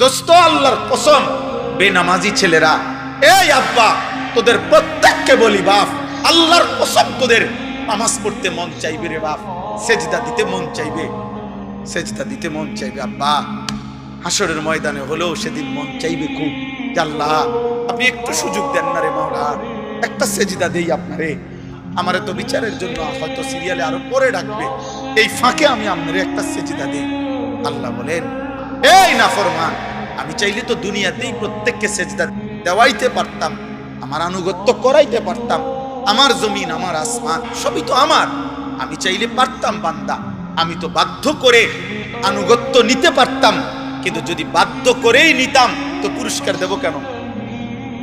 দোস্ত আল্লাহর কসম, বেনামাজি ছেলেরা, এই আব্বা তোদের প্রত্যেককে বলি বাপ, আল্লাহর কসম তোদের নামাজ পড়তে মন চাইবে রে বাপ, সেজদা দিতে মন চাইবে, সেজদা দিতে মন চাইবে আব্বা। হাসরের ময়দানে হলেও সেদিন মন চাইবে খুব, যে আল্লাহ আপনি একটু সুযোগ দেন না রে মাওলা, একটা সেজদা দেই আপনারে। আমারে তো বিচারের জন্য হয়তো সিরিয়ালে আরো পরে ডাকবে, এই ফাঁকে আমি আপনারে একটা সেজদা দেই। আল্লাহ বলেন, এই নাফরমান, আমি চাইলে তো দুনিয়াতেই প্রত্যেককে সেজদা দেওয়াইতে পারতাম, আমার আনুগত্য করাইতে পারতাম, আমার জমিন আমার আসমান সবই তো আমার, আমি চাইলে পারতাম বান্দা, আমি তো বাধ্য করে আনুগত্য নিতে পারতাম, কিন্তু যদি বাধ্য করেই নিতাম তো পুরস্কার দেব কেন?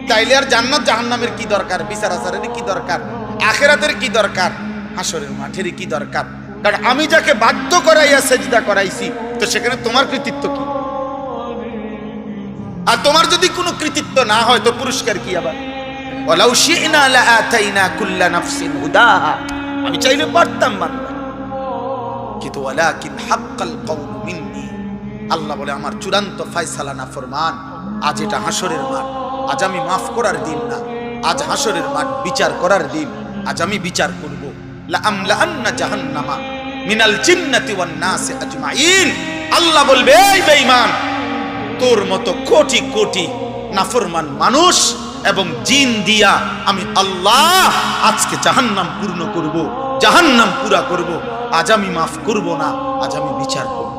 তাইলে আর জান্নাত জাহান্নামের কি দরকার, বিচার আচারের কি দরকার, আখিরাতের কি দরকার, হাসরের মাঠের কি দরকার? কারণ আমি যাকে বাধ্য করাইয়া সেজদা করাইছি, তো সেখানে তোমার কৃতিত্ব কি? আর তোমার যদি কোনো কৃতিত্ব না হয় তো পুরস্কার কি আবার? ওয়ালাউ শি'না লাআতাইনা কুল্লা নাফসিন হুদাহা, আমি চাইলে পারতাম বান্দা, কিন্তু ওয়ালাকিন হাক্কাল কওলু মিন্নি, আল্লাহ বলে আমার চূড়ান্ত ফয়সালা নাফরমান। আজ এটা হাসরের মাঠ, আজ আমি মাফ করার দিন না, আজ হাসরের মাঠ বিচার করার দিন, আজ আমি বিচার করব। লা আমলাআন্না জাহান্নামা মিনাল জিন্নাতি ওয়ান নাসি আজমাইন, আল্লাহ বলবে এই বেঈমান, তোর মতো কোটি কোটি নাফরমান মানুষ এবং জিন দিয়া আমি আল্লাহ আজকে জাহান্নাম পূর্ণ করব, জাহান্নাম পুরা করব। আজ আমি মাফ করব না, আজ আমি বিচার করব।